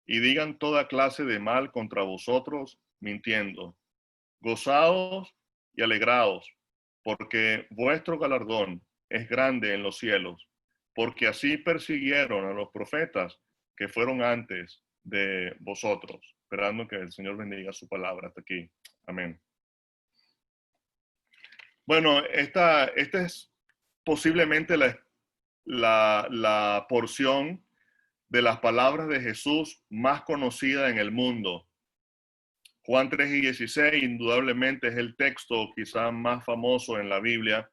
y digan toda clase de mal contra vosotros, mintiendo. Gozaos y alegraos, porque vuestro galardón es grande en los cielos, porque así persiguieron a los profetas que fueron antes de vosotros. Esperando que el Señor bendiga su palabra hasta aquí. Amén. Bueno, esta es posiblemente la porción de las palabras de Jesús más conocida en el mundo. Juan 3:16 indudablemente es el texto quizás más famoso en la Biblia,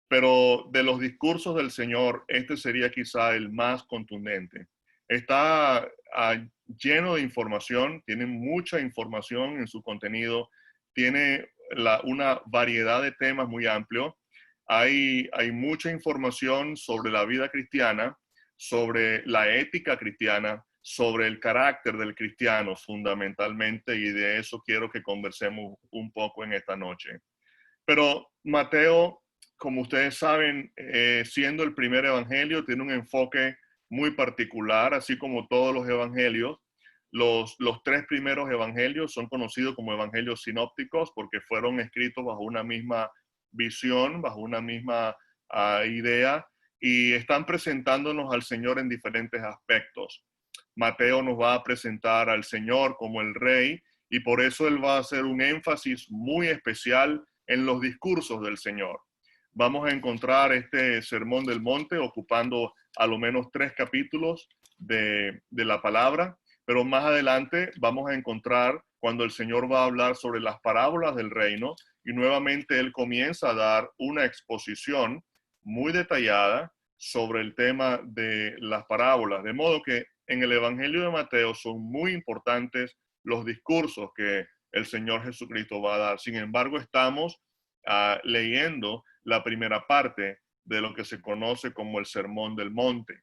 pero de los discursos del Señor, este sería quizá el más contundente. Está lleno de información, tiene mucha información en su contenido, tiene una variedad de temas muy amplio. Hay mucha información sobre la vida cristiana, sobre la ética cristiana, sobre el carácter del cristiano fundamentalmente, y de eso quiero que conversemos un poco en esta noche. Pero Mateo, como ustedes saben, siendo el primer evangelio, tiene un enfoque muy particular, así como todos los evangelios. Los tres primeros evangelios son conocidos como evangelios sinópticos porque fueron escritos bajo una misma visión, bajo una misma idea, y están presentándonos al Señor en diferentes aspectos. Mateo nos va a presentar al Señor como el Rey, y por eso él va a hacer un énfasis muy especial en los discursos del Señor. Vamos a encontrar este Sermón del Monte ocupando a lo menos 3 capítulos de la palabra, pero más adelante vamos a encontrar cuando el Señor va a hablar sobre las parábolas del reino, y nuevamente él comienza a dar una exposición muy detallada sobre el tema de las parábolas, de modo que en el Evangelio de Mateo son muy importantes los discursos que el Señor Jesucristo va a dar. Sin embargo, estamos leyendo la primera parte de lo que se conoce como el Sermón del Monte.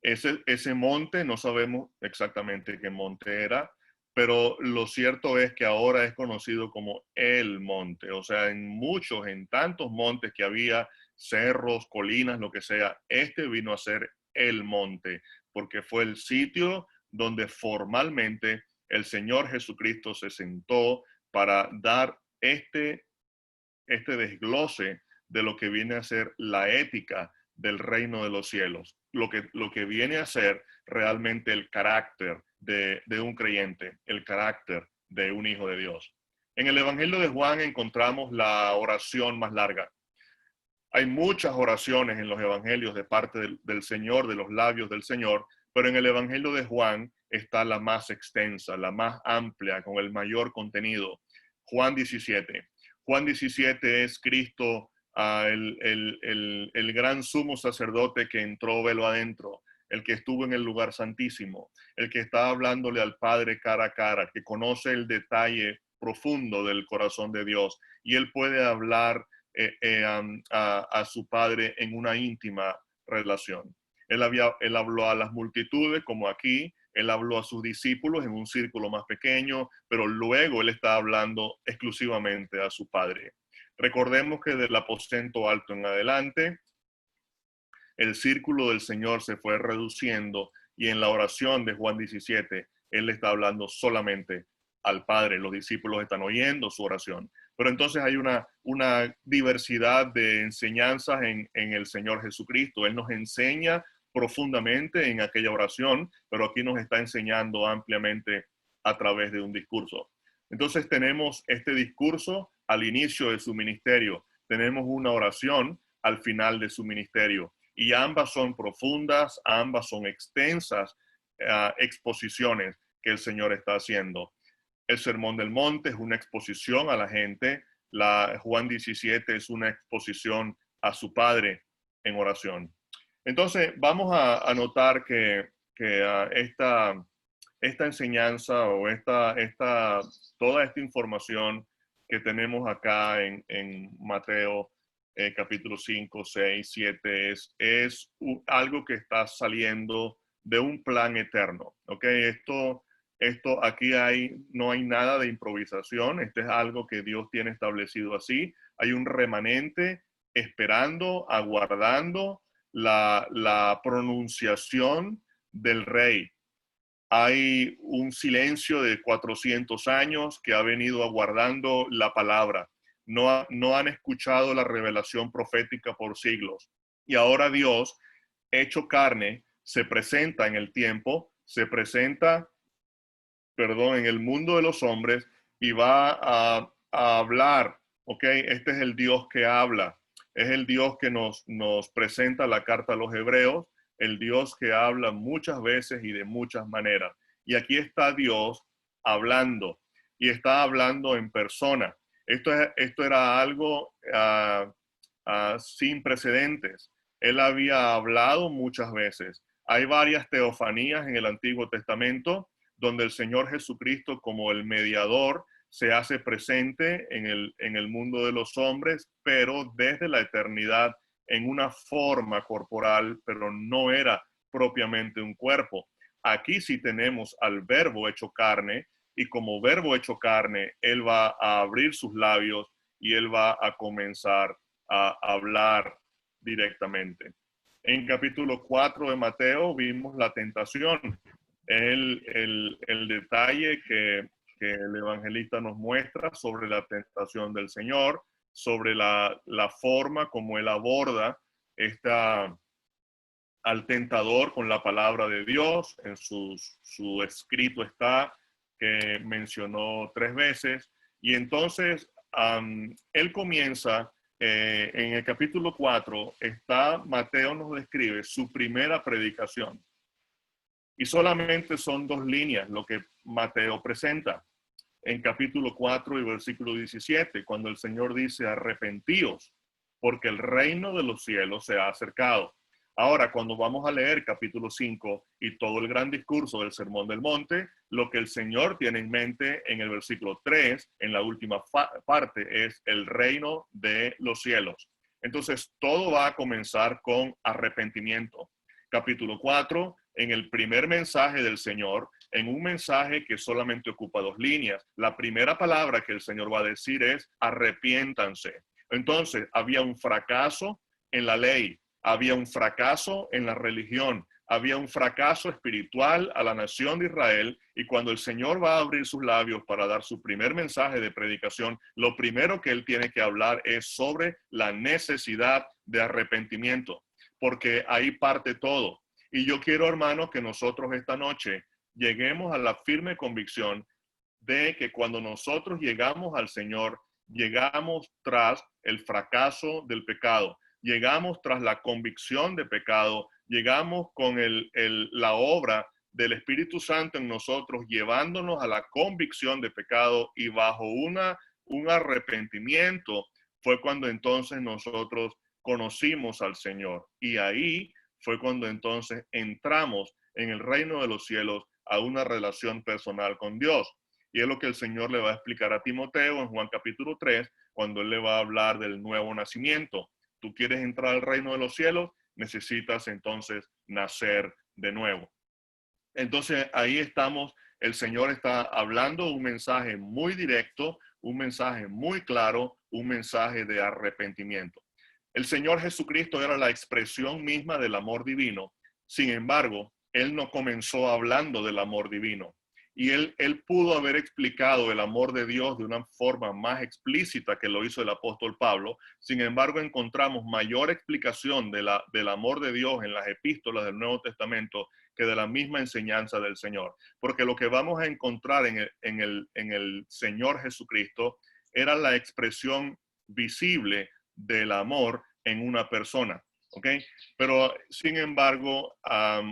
Ese monte, no sabemos exactamente qué monte era, pero lo cierto es que ahora es conocido como el monte. O sea, en tantos montes que había, cerros, colinas, lo que sea, este vino a ser el monte, porque fue el sitio donde formalmente el Señor Jesucristo se sentó para dar este desglose de lo que viene a ser la ética del reino de los cielos, lo que viene a ser realmente el carácter de un creyente, el carácter de un hijo de Dios. En el Evangelio de Juan encontramos la oración más larga. Hay muchas oraciones en los evangelios de parte del Señor, de los labios del Señor, pero en el Evangelio de Juan está la más extensa, la más amplia, con el mayor contenido. Juan 17. Juan 17 es Cristo, el gran sumo sacerdote que entró velo adentro, el que estuvo en el lugar santísimo, el que está hablándole al Padre cara a cara, que conoce el detalle profundo del corazón de Dios, y él puede hablar a su Padre en una íntima relación. Él habló a las multitudes, como aquí, él habló a sus discípulos en un círculo más pequeño, pero luego él está hablando exclusivamente a su Padre. Recordemos que del aposento alto en adelante, el círculo del Señor se fue reduciendo, y en la oración de Juan 17, él está hablando solamente al Padre. Los discípulos están oyendo su oración. Pero entonces hay una diversidad de enseñanzas en el Señor Jesucristo. Él nos enseña profundamente en aquella oración, pero aquí nos está enseñando ampliamente a través de un discurso. Entonces tenemos este discurso al inicio de su ministerio, tenemos una oración al final de su ministerio, y ambas son profundas, ambas son extensas exposiciones que el Señor está haciendo. El Sermón del Monte es una exposición a la gente. Juan 17 es una exposición a su Padre en oración. Entonces, vamos a notar que esta enseñanza o toda esta información que tenemos acá en Mateo capítulo 5, 6, 7 es algo que está saliendo de un plan eterno. ¿Ok? Esto aquí no hay nada de improvisación. Este es algo que Dios tiene establecido así. Hay un remanente esperando, aguardando la pronunciación del rey, Hay un silencio de 400 años que ha venido aguardando la palabra. No han escuchado la revelación profética por siglos. Y ahora Dios, hecho carne, se presenta en el tiempo, se presenta, perdón, en el mundo de los hombres y va a hablar, ¿ok? Este es el Dios que habla, es el Dios que nos presenta la carta a los hebreos, el Dios que habla muchas veces y de muchas maneras. Y aquí está Dios hablando y está hablando en persona. Esto era algo sin precedentes. Él había hablado muchas veces. Hay varias teofanías en el Antiguo Testamento donde el Señor Jesucristo como el mediador se hace presente en el mundo de los hombres, pero desde la eternidad en una forma corporal, pero no era propiamente un cuerpo. Aquí sí tenemos al verbo hecho carne y como verbo hecho carne, Él va a abrir sus labios y Él va a comenzar a hablar directamente. En capítulo 4 de Mateo vimos la tentación, el detalle que el evangelista nos muestra sobre la tentación del Señor, sobre la forma como Él aborda esta, al tentador con la palabra de Dios. En su escrito está, que mencionó 3 veces. Y entonces él comienza, en el capítulo 4, Mateo nos describe su primera predicación. Y solamente son 2 líneas lo que Mateo presenta. En capítulo 4 y versículo 17, cuando el Señor dice, arrepentíos, porque el reino de los cielos se ha acercado. Ahora, cuando vamos a leer capítulo 5 y todo el gran discurso del Sermón del Monte, lo que el Señor tiene en mente en el versículo 3, en la última parte, es el reino de los cielos. Entonces, todo va a comenzar con arrepentimiento. Capítulo 4, en el primer mensaje del Señor, en un mensaje que solamente ocupa 2 líneas. La primera palabra que el Señor va a decir es arrepiéntanse. Entonces, había un fracaso en la ley, había un fracaso en la religión, había un fracaso espiritual a la nación de Israel, y cuando el Señor va a abrir sus labios para dar su primer mensaje de predicación, lo primero que Él tiene que hablar es sobre la necesidad de arrepentimiento, porque ahí parte todo. Y yo quiero, hermano, que nosotros esta noche lleguemos a la firme convicción de que cuando nosotros llegamos al Señor, llegamos tras el fracaso del pecado, llegamos tras la convicción de pecado, llegamos con la obra del Espíritu Santo en nosotros, llevándonos a la convicción de pecado, y bajo un arrepentimiento fue cuando entonces nosotros conocimos al Señor. Y ahí fue cuando entonces entramos en el reino de los cielos a una relación personal con Dios. Y es lo que el Señor le va a explicar a Timoteo en Juan capítulo 3, cuando Él le va a hablar del nuevo nacimiento. Tú quieres entrar al reino de los cielos, necesitas entonces nacer de nuevo. Entonces ahí estamos, el Señor está hablando un mensaje muy directo, un mensaje muy claro, un mensaje de arrepentimiento. El Señor Jesucristo era la expresión misma del amor divino. Sin embargo, Él no comenzó hablando del amor divino. Y él pudo haber explicado el amor de Dios de una forma más explícita que lo hizo el apóstol Pablo. Sin embargo, encontramos mayor explicación del amor de Dios en las epístolas del Nuevo Testamento que de la misma enseñanza del Señor. Porque lo que vamos a encontrar en el Señor Jesucristo era la expresión visible del amor en una persona. ¿Ok? Pero, sin embargo,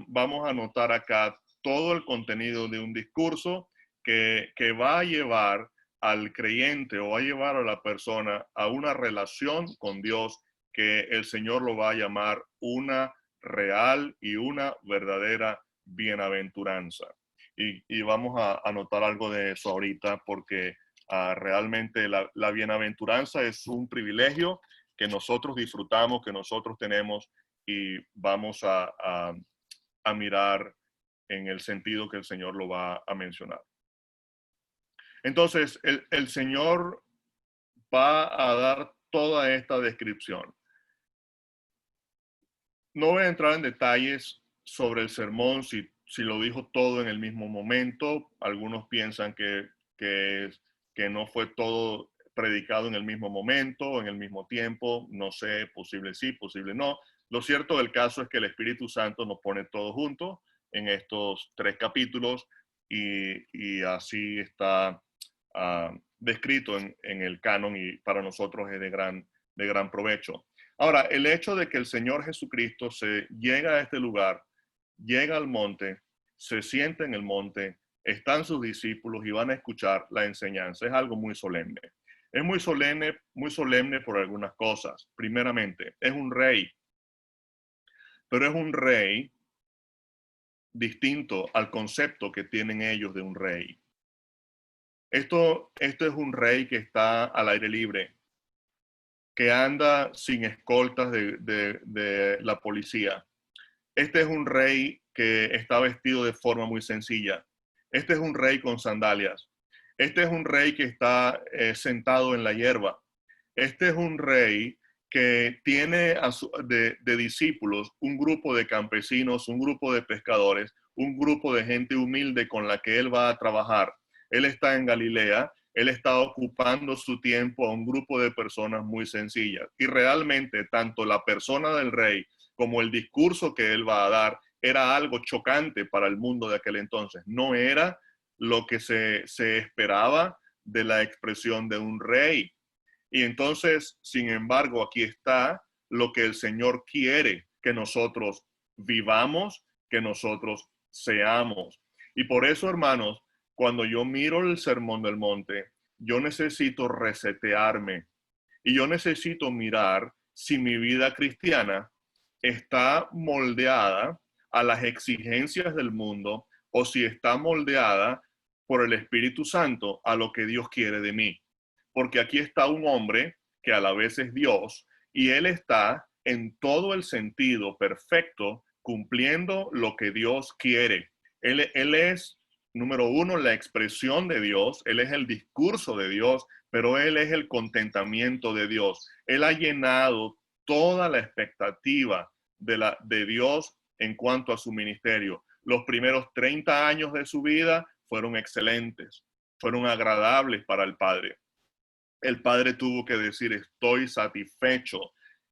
vamos a notar acá todo el contenido de un discurso que va a llevar al creyente o va a llevar a la persona a una relación con Dios que el Señor lo va a llamar una real y una verdadera bienaventuranza. Y vamos a notar algo de eso ahorita, porque realmente la bienaventuranza es un privilegio que nosotros disfrutamos, que nosotros tenemos, y vamos a mirar en el sentido que el Señor lo va a mencionar. Entonces, el Señor va a dar toda esta descripción. No voy a entrar en detalles sobre el sermón. Si si lo dijo todo en el mismo momento. Algunos piensan que no fue todo predicado en el mismo momento, en el mismo tiempo. No sé, posible sí, posible no. Lo cierto del caso es que el Espíritu Santo nos pone todo junto en estos 3 capítulos y así está descrito en el canon, y para nosotros es de gran provecho. Ahora, el hecho de que el Señor Jesucristo se llega a este lugar, llega al monte, se sienta en el monte, están sus discípulos y van a escuchar la enseñanza, es algo muy solemne. Es muy solemne por algunas cosas. Primeramente, es un rey, pero es un rey distinto al concepto que tienen ellos de un rey. Esto es un rey que está al aire libre, que anda sin escoltas de la policía. Este es un rey que está vestido de forma muy sencilla. Este es un rey con sandalias. Este es un rey que está sentado en la hierba. Este es un rey que tiene de discípulos un grupo de campesinos, un grupo de pescadores, un grupo de gente humilde con la que él va a trabajar. Él está en Galilea, él está ocupando su tiempo a un grupo de personas muy sencillas. Y realmente tanto la persona del rey como el discurso que él va a dar era algo chocante para el mundo de aquel entonces. No era lo que se esperaba de la expresión de un rey. Y entonces, sin embargo, aquí está lo que el Señor quiere que nosotros vivamos, que nosotros seamos. Y por eso, hermanos, cuando yo miro el Sermón del Monte, yo necesito resetearme y yo necesito mirar si mi vida cristiana está moldeada a las exigencias del mundo o si está moldeada por el Espíritu Santo a lo que Dios quiere de mí. Porque aquí está un hombre que a la vez es Dios y él está en todo el sentido perfecto cumpliendo lo que Dios quiere. Él es, número uno, la expresión de Dios, él es el discurso de Dios, pero él es el contentamiento de Dios. Él ha llenado toda la expectativa de Dios en cuanto a su ministerio. Los primeros 30 años de su vida fueron excelentes, fueron agradables para el Padre. El Padre tuvo que decir: estoy satisfecho.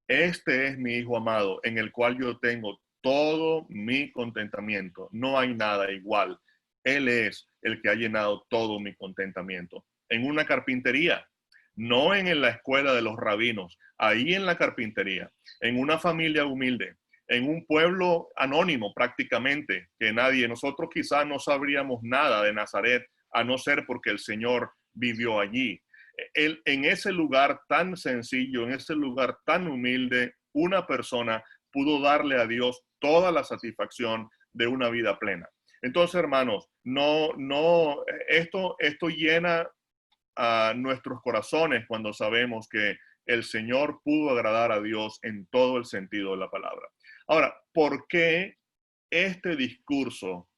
Este es mi Hijo amado, en el cual yo tengo todo mi contentamiento. No hay nada igual. Él es el que ha llenado todo mi contentamiento. En una carpintería, no en la escuela de los rabinos, ahí en la carpintería, en una familia humilde, en un pueblo anónimo prácticamente, que nosotros quizás no sabríamos nada de Nazaret, a no ser porque el Señor vivió allí. En ese lugar tan sencillo, en ese lugar tan humilde, una persona pudo darle a Dios toda la satisfacción de una vida plena. Entonces, hermanos, esto llena a nuestros corazones cuando sabemos que el Señor pudo agradar a Dios en todo el sentido de la palabra. Ahora, ¿por qué este discurso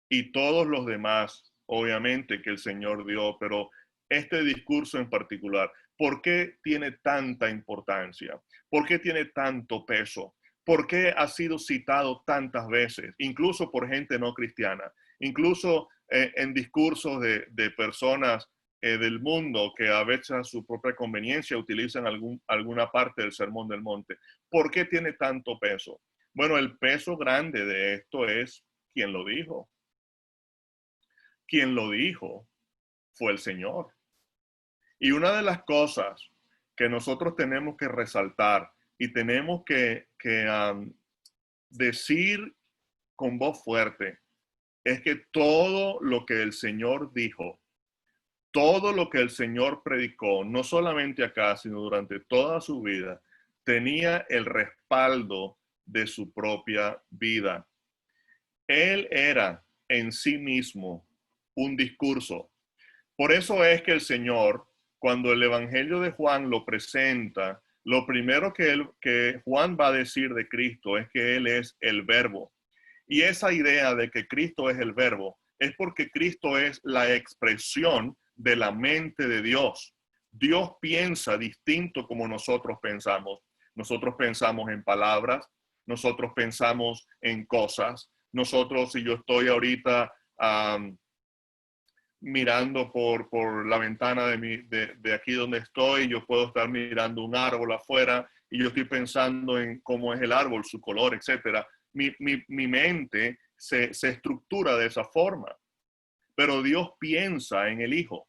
y todos los demás, obviamente, que el Señor dio, pero este discurso en particular, ¿por qué tiene tanta importancia? ¿Por qué tiene tanto peso? ¿Por qué ha sido citado tantas veces, incluso por gente no cristiana, incluso en discursos de personas del mundo que a veces a su propia conveniencia utilizan alguna parte del Sermón del Monte? ¿Por qué tiene tanto peso? Bueno, el peso grande de esto es quien lo dijo. Quien lo dijo fue el Señor. Y una de las cosas que nosotros tenemos que resaltar y tenemos que decir con voz fuerte es que todo lo que el Señor dijo, todo lo que el Señor predicó, no solamente acá, sino durante toda su vida, tenía el respaldo de su propia vida. Él era en sí mismo un discurso. Por eso es que el Señor, cuando el Evangelio de Juan lo presenta, lo primero que Juan va a decir de Cristo es que Él es el Verbo. Y esa idea de que Cristo es el Verbo es porque Cristo es la expresión de la mente de Dios. Dios piensa distinto como nosotros pensamos. Nosotros pensamos en palabras, nosotros pensamos en cosas, Nosotros, si yo estoy ahorita mirando por la ventana de aquí donde estoy, yo puedo estar mirando un árbol afuera y yo estoy pensando en cómo es el árbol, su color, etcétera. Mi mente se estructura de esa forma, pero Dios piensa en el Hijo.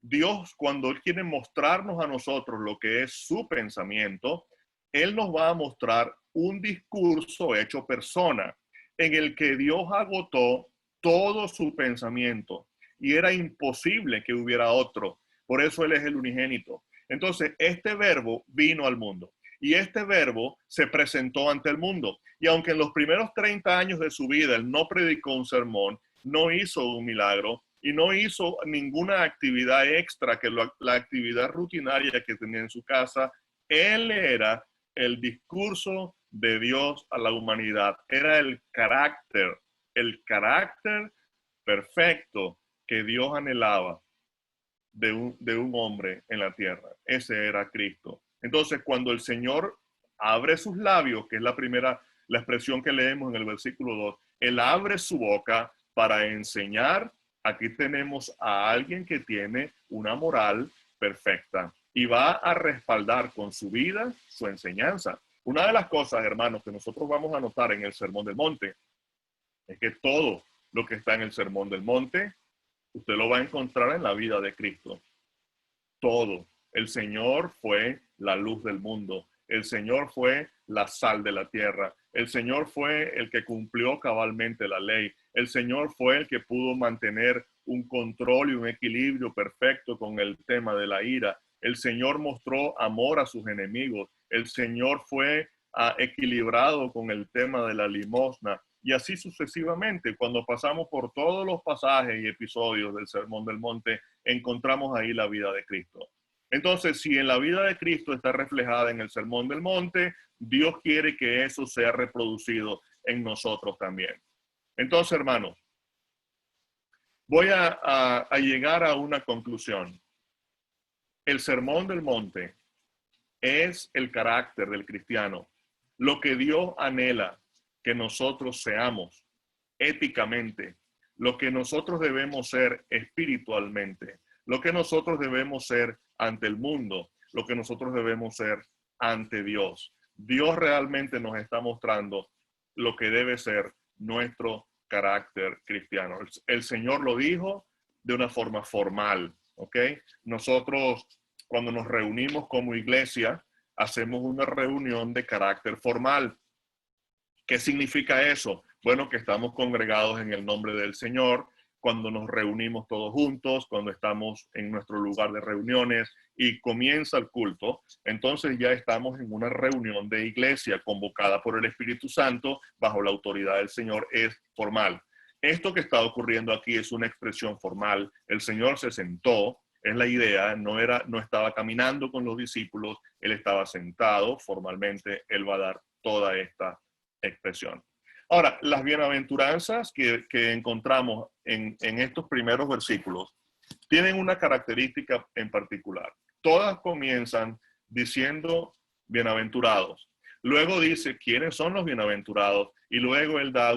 Dios, cuando Él quiere mostrarnos a nosotros lo que es su pensamiento, Él nos va a mostrar un discurso hecho persona, en el que Dios agotó todo su pensamiento y era imposible que hubiera otro. Por eso Él es el unigénito. Entonces, este verbo vino al mundo y este verbo se presentó ante el mundo. Y aunque en los primeros 30 años de su vida Él no predicó un sermón, no hizo un milagro, y no hizo ninguna actividad extra que la actividad rutinaria que tenía en su casa. Él era el discurso de Dios a la humanidad. Era el carácter perfecto que Dios anhelaba de un hombre en la tierra. Ese era Cristo. Entonces, cuando el Señor abre sus labios, que es la expresión que leemos en el versículo 2, Él abre su boca para enseñar. Aquí tenemos a alguien que tiene una moral perfecta y va a respaldar con su vida su enseñanza. Una de las cosas, hermanos, que nosotros vamos a notar en el Sermón del Monte es que todo lo que está en el Sermón del Monte, usted lo va a encontrar en la vida de Cristo. Todo. El Señor fue la luz del mundo. El Señor fue la sal de la tierra. El Señor fue el que cumplió cabalmente la ley. El Señor fue el que pudo mantener un control y un equilibrio perfecto con el tema de la ira. El Señor mostró amor a sus enemigos. El Señor fue equilibrado con el tema de la limosna. Y así sucesivamente, cuando pasamos por todos los pasajes y episodios del Sermón del Monte, encontramos ahí la vida de Cristo. Entonces, si en la vida de Cristo está reflejada en el Sermón del Monte, Dios quiere que eso sea reproducido en nosotros también. Entonces, hermanos, voy a llegar a una conclusión. El Sermón del Monte es el carácter del cristiano, lo que Dios anhela que nosotros seamos éticamente, lo que nosotros debemos ser espiritualmente, lo que nosotros debemos ser ante el mundo, lo que nosotros debemos ser ante Dios. Dios realmente nos está mostrando lo que debe ser nuestro carácter cristiano. El Señor lo dijo de una forma formal, ¿ok? Nosotros, cuando nos reunimos como iglesia, hacemos una reunión de carácter formal. ¿Qué significa eso? Bueno, que estamos congregados en el nombre del Señor, cuando nos reunimos todos juntos, cuando estamos en nuestro lugar de reuniones y comienza el culto, entonces ya estamos en una reunión de iglesia convocada por el Espíritu Santo bajo la autoridad del Señor, es formal. Esto que está ocurriendo aquí es una expresión formal. El Señor se sentó, es la idea, no estaba caminando con los discípulos, Él estaba sentado formalmente, Él va a dar toda esta expresión. Ahora, las bienaventuranzas que encontramos en estos primeros versículos tienen una característica en particular. Todas comienzan diciendo bienaventurados. Luego dice quiénes son los bienaventurados y luego él da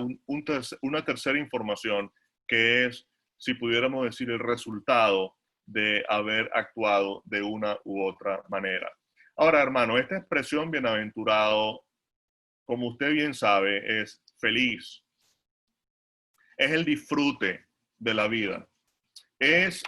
una tercera información que es, si pudiéramos decir, el resultado de haber actuado de una u otra manera. Ahora, hermano, esta expresión bienaventurado, como usted bien sabe, es feliz. Es el disfrute de la vida. Es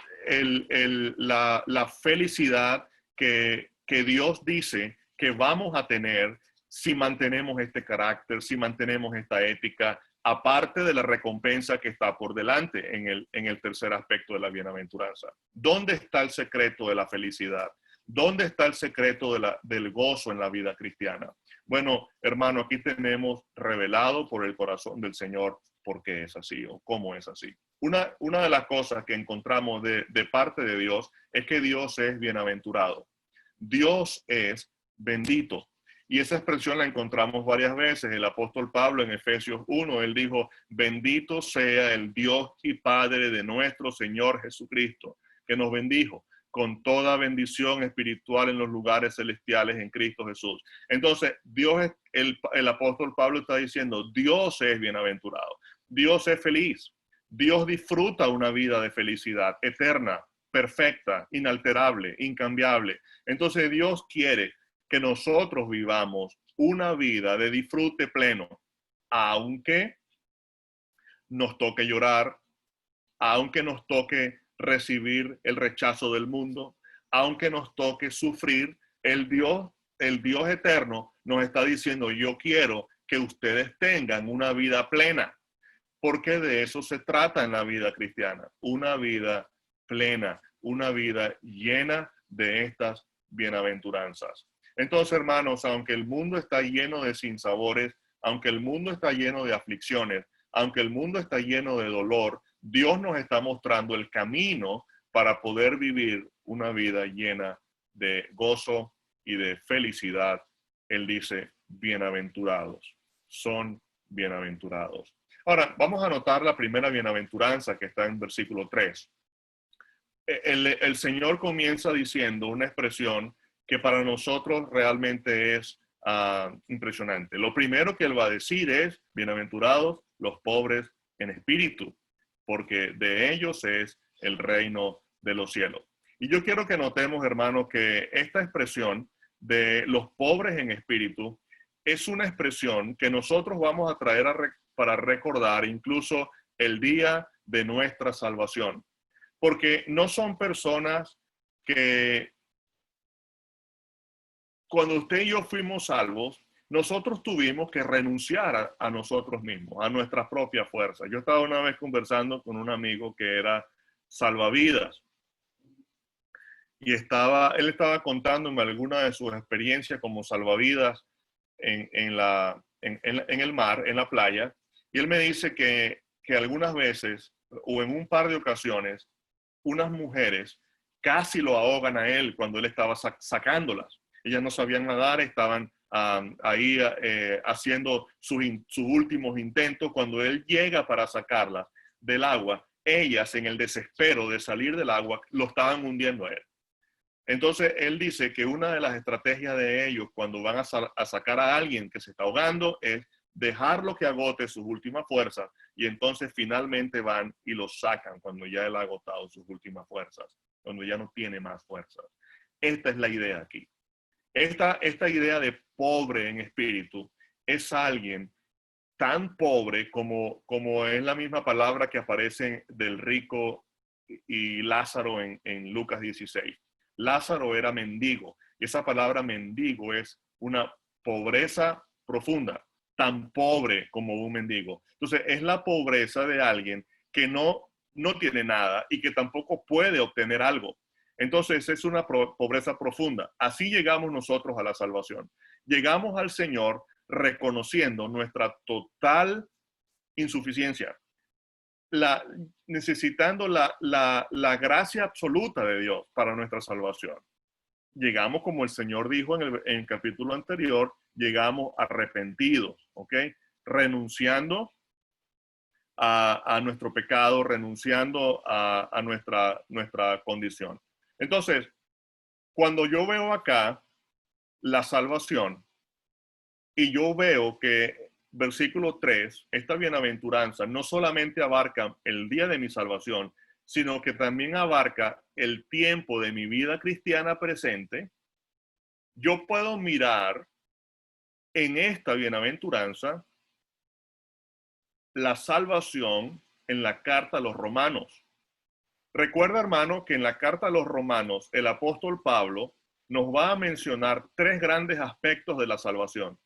la felicidad que Dios dice que vamos a tener si mantenemos este carácter, si mantenemos esta ética, aparte de la recompensa que está por delante en el tercer aspecto de la bienaventuranza. ¿Dónde está el secreto de la felicidad? ¿Dónde está el secreto del gozo en la vida cristiana? Bueno, hermano, aquí tenemos revelado por el corazón del Señor por qué es así o cómo es así. Una de las cosas que encontramos de parte de Dios es que Dios es bienaventurado. Dios es bendito. Y esa expresión la encontramos varias veces. El apóstol Pablo en Efesios 1, él dijo, bendito sea el Dios y Padre de nuestro Señor Jesucristo, que nos bendijo. con toda bendición espiritual en los lugares celestiales en Cristo Jesús. Entonces, el apóstol Pablo está diciendo, Dios es bienaventurado, Dios es feliz, Dios disfruta una vida de felicidad eterna, perfecta, inalterable, incambiable. Entonces, Dios quiere que nosotros vivamos una vida de disfrute pleno, aunque nos toque llorar, aunque nos toque recibir el rechazo del mundo, aunque nos toque sufrir, el Dios eterno nos está diciendo, yo quiero que ustedes tengan una vida plena, porque de eso se trata en la vida cristiana, una vida plena, una vida llena de estas bienaventuranzas. Entonces, hermanos, aunque el mundo está lleno de sinsabores, aunque el mundo está lleno de aflicciones, aunque el mundo está lleno de dolor, Dios nos está mostrando el camino para poder vivir una vida llena de gozo y de felicidad. Él dice, bienaventurados, son bienaventurados. Ahora, vamos a notar la primera bienaventuranza que está en versículo 3. El Señor comienza diciendo una expresión que para nosotros realmente es impresionante. Lo primero que Él va a decir es, bienaventurados los pobres en espíritu, porque de ellos es el reino de los cielos. Y yo quiero que notemos, hermanos, que esta expresión de los pobres en espíritu es una expresión que nosotros vamos a traer para recordar incluso el día de nuestra salvación. Porque no son personas que cuando usted y yo fuimos salvos, nosotros tuvimos que renunciar a nosotros mismos, a nuestras propias fuerzas. Yo estaba una vez conversando con un amigo que era salvavidas y él estaba contándome alguna de sus experiencias como salvavidas en el mar, en la playa, y él me dice que algunas veces o en un par de ocasiones unas mujeres casi lo ahogan a él cuando él estaba sacándolas. Ellas no sabían nadar, estaban ahí haciendo sus últimos intentos. Cuando él llega para sacarlas del agua, ellas en el desespero de salir del agua lo estaban hundiendo a él. Entonces él dice que una de las estrategias de ellos cuando van a sacar a alguien que se está ahogando es dejarlo que agote sus últimas fuerzas y entonces finalmente van y lo sacan cuando ya él ha agotado sus últimas fuerzas, cuando ya no tiene más fuerzas. Esta es la idea aquí. Esta idea de pobre en espíritu es alguien tan pobre como es la misma palabra que aparece del rico y Lázaro en Lucas 16. Lázaro era mendigo. Esa palabra mendigo es una pobreza profunda, tan pobre como un mendigo. Entonces, es la pobreza de alguien que no tiene nada y que tampoco puede obtener algo. Entonces, es una pobreza profunda. Así llegamos nosotros a la salvación. Llegamos al Señor reconociendo nuestra total insuficiencia, necesitando la gracia absoluta de Dios para nuestra salvación. Llegamos, como el Señor dijo en el capítulo anterior, llegamos arrepentidos, ¿ok? Renunciando a nuestro pecado, renunciando a nuestra condición. Entonces, cuando yo veo acá la salvación y yo veo que versículo 3, esta bienaventuranza no solamente abarca el día de mi salvación, sino que también abarca el tiempo de mi vida cristiana presente, yo puedo mirar en esta bienaventuranza la salvación en la carta a los romanos. Recuerda, hermano, que en la carta a los romanos el apóstol Pablo nos va a mencionar tres grandes aspectos de la salvación.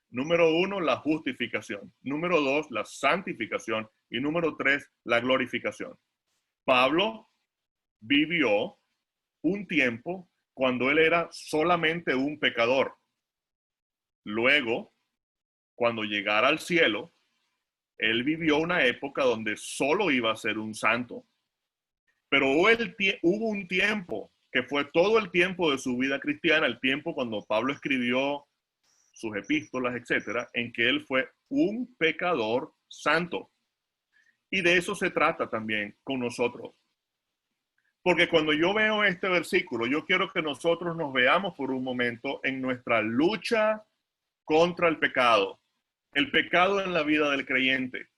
Número 1, la justificación. Número 2, la santificación. Y número 3, la glorificación. Pablo vivió un tiempo cuando él era solamente un pecador. Luego, cuando llegara al cielo, él vivió una época donde solo iba a ser un santo. Pero hubo un tiempo que fue todo el tiempo de su vida cristiana, el tiempo cuando Pablo escribió sus epístolas, etcétera, en que él fue un pecador santo. Y de eso se trata también con nosotros. Porque cuando yo veo este versículo, yo quiero que nosotros nos veamos por un momento en nuestra lucha contra el pecado en la vida del creyente.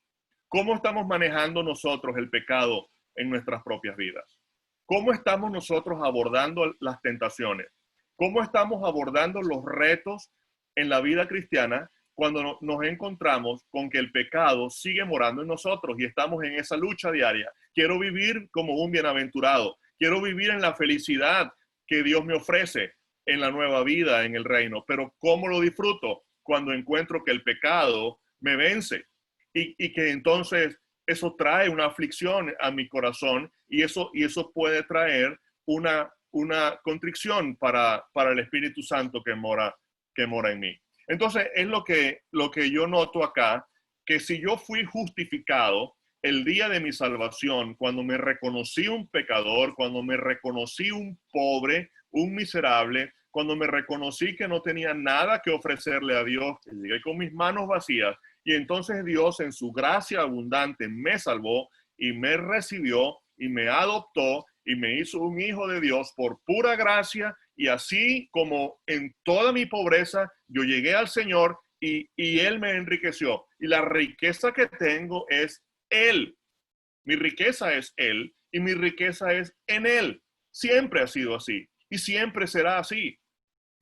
¿Cómo estamos manejando nosotros el pecado en nuestras propias vidas? ¿Cómo estamos nosotros abordando las tentaciones? ¿Cómo estamos abordando los retos en la vida cristiana cuando nos encontramos con que el pecado sigue morando en nosotros y estamos en esa lucha diaria? Quiero vivir como un bienaventurado. Quiero vivir en la felicidad que Dios me ofrece en la nueva vida, en el reino. Pero ¿cómo lo disfruto? Cuando encuentro que el pecado me vence y que entonces eso trae una aflicción a mi corazón y eso puede traer una contrición para el Espíritu Santo que mora en mí. Entonces es lo que yo noto acá, que si yo fui justificado el día de mi salvación, cuando me reconocí un pecador, cuando me reconocí un pobre, un miserable, cuando me reconocí que no tenía nada que ofrecerle a Dios, que llegué con mis manos vacías, y entonces Dios en su gracia abundante me salvó y me recibió y me adoptó y me hizo un hijo de Dios por pura gracia, y así como en toda mi pobreza yo llegué al Señor y Él me enriqueció. Y la riqueza que tengo es Él. Mi riqueza es Él y mi riqueza es en Él. Siempre ha sido así y siempre será así.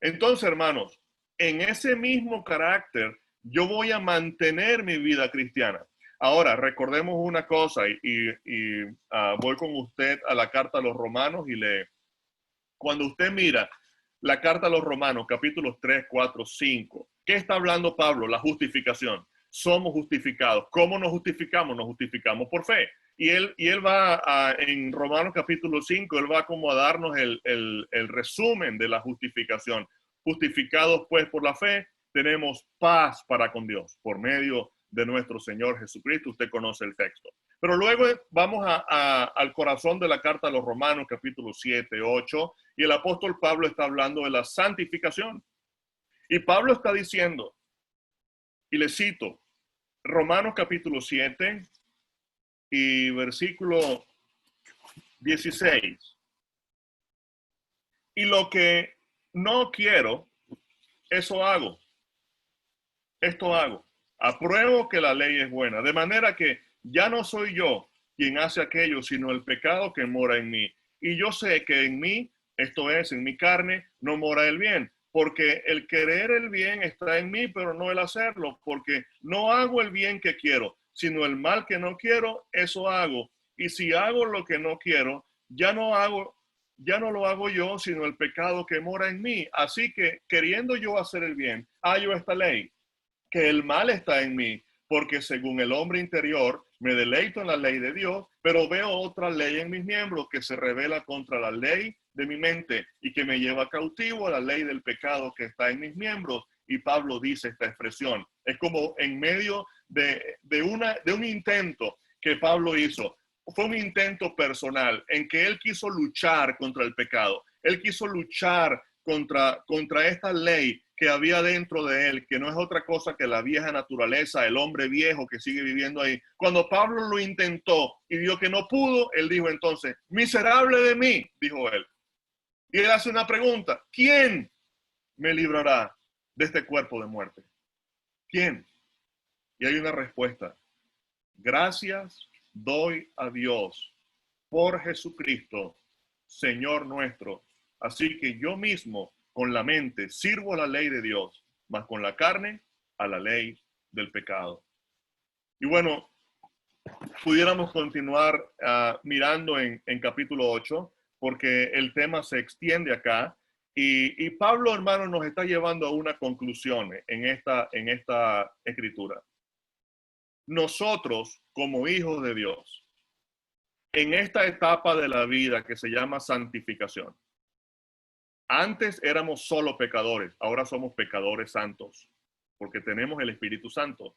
Entonces, hermanos, en ese mismo carácter yo voy a mantener mi vida cristiana. Ahora, recordemos una cosa voy con usted a la carta a los Romanos cuando usted mira la carta a los Romanos, capítulos 3, 4, 5, ¿qué está hablando Pablo? La justificación. Somos justificados. ¿Cómo nos justificamos? Nos justificamos por fe. Y él va en Romanos capítulo 5, él va como a darnos el resumen de la justificación. Justificados pues por la fe, tenemos paz para con Dios por medio de nuestro Señor Jesucristo. Usted conoce el texto. Pero luego vamos al corazón de la carta a los Romanos, capítulo 7, 8, y el apóstol Pablo está hablando de la santificación. Y Pablo está diciendo, y le cito, Romanos capítulo 7 y versículo 16. Y lo que no quiero, eso hago. Esto hago. Apruebo que la ley es buena, de manera que ya no soy yo quien hace aquello, sino el pecado que mora en mí. Y yo sé que en mí, esto es, en mi carne, no mora el bien, porque el querer el bien está en mí, pero no el hacerlo, porque no hago el bien que quiero, sino el mal que no quiero, eso hago. Y si hago lo que no quiero, ya no lo hago yo, sino el pecado que mora en mí. Así que, queriendo yo hacer el bien, hallo esta ley, que el mal está en mí, porque según el hombre interior me deleito en la ley de Dios, pero veo otra ley en mis miembros que se revela contra la ley de mi mente y que me lleva cautivo a la ley del pecado que está en mis miembros. Y Pablo dice esta expresión. Es como en medio de un intento que Pablo hizo. Fue un intento personal en que él quiso luchar contra el pecado. Él quiso luchar contra esta ley que había dentro de él, que no es otra cosa que la vieja naturaleza, el hombre viejo que sigue viviendo ahí. Cuando Pablo lo intentó y vio que no pudo, él dijo entonces, miserable de mí, dijo él. Y él hace una pregunta, ¿quién me librará de este cuerpo de muerte? ¿Quién? Y hay una respuesta, gracias doy a Dios por Jesucristo, Señor nuestro. Así que yo mismo con la mente sirvo a la ley de Dios, mas con la carne a la ley del pecado. Y bueno, pudiéramos continuar mirando en capítulo 8, porque el tema se extiende acá. Y Pablo, hermano, nos está llevando a una conclusión en esta escritura. Nosotros, como hijos de Dios, en esta etapa de la vida que se llama santificación, antes éramos solo pecadores, ahora somos pecadores santos, porque tenemos el Espíritu Santo.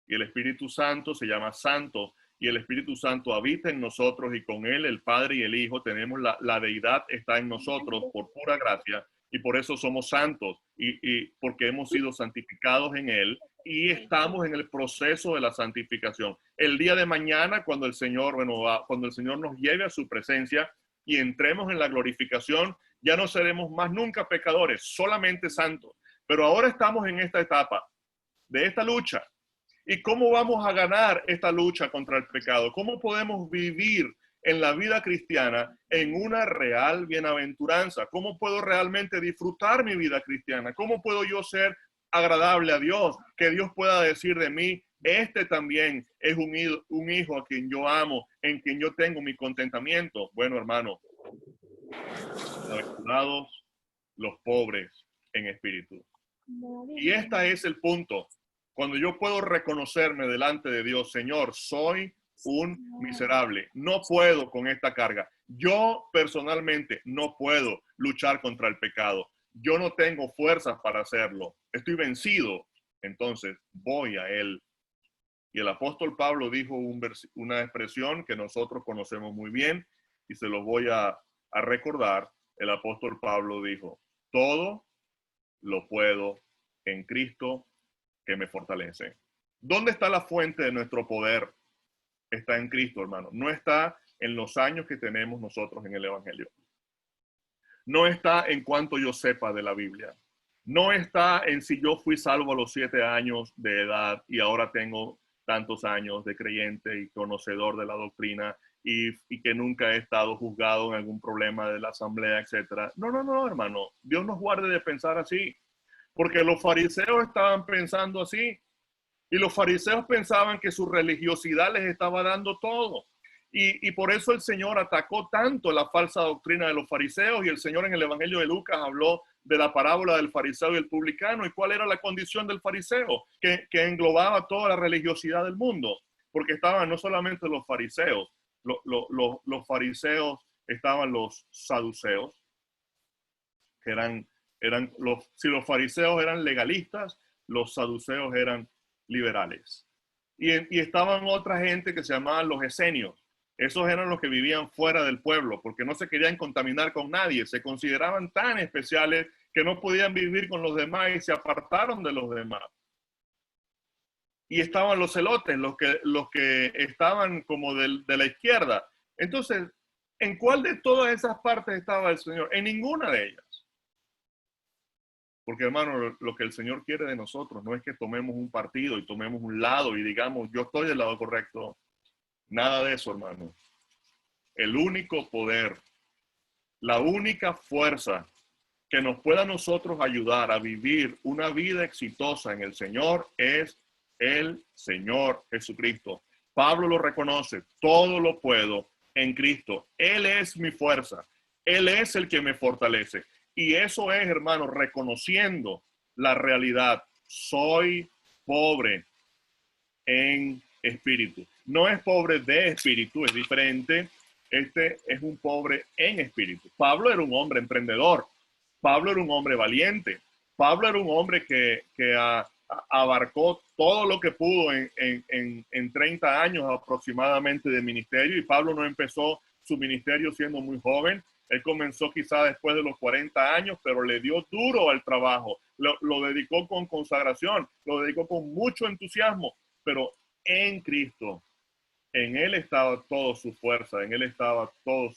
Y el Espíritu Santo se llama Santo, y el Espíritu Santo habita en nosotros, y con él el Padre y el Hijo tenemos la deidad está en nosotros por pura gracia, y por eso somos santos, y porque hemos sido santificados en él, y estamos en el proceso de la santificación. El día de mañana, cuando el Señor nos lleve a su presencia, y entremos en la glorificación, ya no seremos más nunca pecadores, solamente santos. Pero ahora estamos en esta etapa de esta lucha. ¿Y cómo vamos a ganar esta lucha contra el pecado? ¿Cómo podemos vivir en la vida cristiana en una real bienaventuranza? ¿Cómo puedo realmente disfrutar mi vida cristiana? ¿Cómo puedo yo ser agradable a Dios? Que Dios pueda decir de mí, este también es un hijo a quien yo amo, en quien yo tengo mi contentamiento. Bueno, hermano, bienaventurados los pobres en espíritu. Y este es el punto. Cuando yo puedo reconocerme delante de Dios, Señor, soy un miserable. No puedo con esta carga. Yo personalmente no puedo luchar contra el pecado. Yo no tengo fuerzas para hacerlo. Estoy vencido. Entonces voy a Él. Y el apóstol Pablo dijo una expresión que nosotros conocemos muy bien y se lo voy a recordar. El apóstol Pablo dijo, todo lo puedo en Cristo que me fortalece. ¿Dónde está la fuente de nuestro poder? Está en Cristo, hermano. No está en los años que tenemos nosotros en el Evangelio. No está en cuanto yo sepa de la Biblia. No está en si yo fui salvo a los 7 años de edad y ahora tengo tantos años de creyente y conocedor de la doctrina y que nunca he estado juzgado en algún problema de la asamblea, etc. No, no, no, hermano. Dios nos guarde de pensar así. Porque los fariseos estaban pensando así. Y los fariseos pensaban que su religiosidad les estaba dando todo. Y por eso el Señor atacó tanto la falsa doctrina de los fariseos. Y el Señor en el Evangelio de Lucas habló de la parábola del fariseo y el publicano. ¿Y cuál era la condición del fariseo? Que englobaba toda la religiosidad del mundo. Porque estaban no solamente los fariseos. Los fariseos, estaban los saduceos, que si los fariseos eran legalistas, los saduceos eran liberales. Y estaban otra gente que se llamaban los esenios. Esos eran los que vivían fuera del pueblo, porque no se querían contaminar con nadie. Se consideraban tan especiales que no podían vivir con los demás y se apartaron de los demás. Y estaban los celotes, los que estaban como de la izquierda. Entonces, ¿en cuál de todas esas partes estaba el Señor? En ninguna de ellas. Porque, hermano, lo que el Señor quiere de nosotros no es que tomemos un partido y tomemos un lado y digamos, yo estoy del lado correcto. Nada de eso, hermano. El único poder, la única fuerza que nos pueda a nosotros ayudar a vivir una vida exitosa en el Señor es el Señor Jesucristo. Pablo lo reconoce, todo lo puedo en Cristo. Él es mi fuerza, Él es el que me fortalece. Y eso es, hermano, reconociendo la realidad. Soy pobre en espíritu. No es pobre de espíritu, es diferente. Este es un pobre en espíritu. Pablo era un hombre emprendedor. Pablo era un hombre valiente. Pablo era un hombre que abarcó todo lo que pudo en 30 años aproximadamente de ministerio. Y Pablo no empezó su ministerio siendo muy joven. Él comenzó quizá después de los 40 años, pero le dio duro al trabajo. Lo dedicó con consagración, lo dedicó con mucho entusiasmo, pero en Cristo, en Él estaba toda su fuerza, en Él estaba todo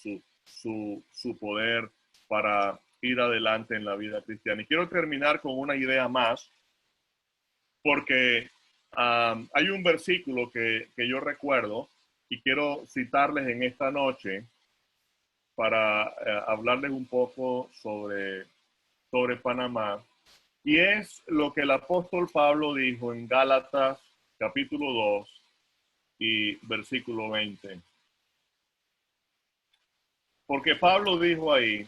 su poder para ir adelante en la vida cristiana. Y quiero terminar con una idea más, porque hay un versículo que yo recuerdo y quiero citarles en esta noche para hablarles un poco sobre Panamá. Y es lo que el apóstol Pablo dijo en Gálatas capítulo 2 y versículo 20. Porque Pablo dijo ahí,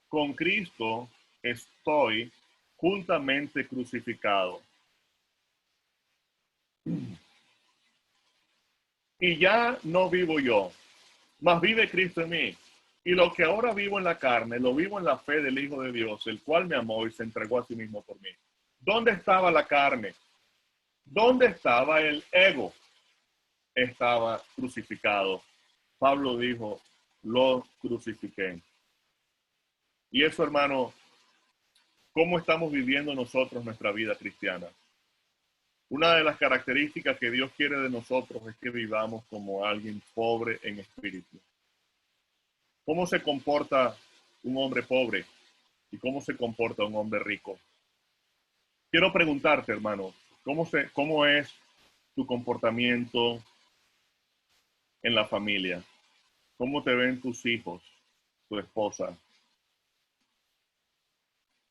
con Cristo estoy juntamente crucificado. Y ya no vivo yo, mas vive Cristo en mí. Y lo que ahora vivo en la carne, lo vivo en la fe del Hijo de Dios, el cual me amó y se entregó a sí mismo por mí. ¿Dónde estaba la carne? ¿Dónde estaba el ego? Estaba crucificado. Pablo dijo, lo crucifiqué. Y eso, hermano, ¿cómo estamos viviendo nosotros nuestra vida cristiana? Una de las características que Dios quiere de nosotros es que vivamos como alguien pobre en espíritu. ¿Cómo se comporta un hombre pobre y cómo se comporta un hombre rico? Quiero preguntarte, hermano, ¿cómo es tu comportamiento en la familia? ¿Cómo te ven tus hijos, tu esposa?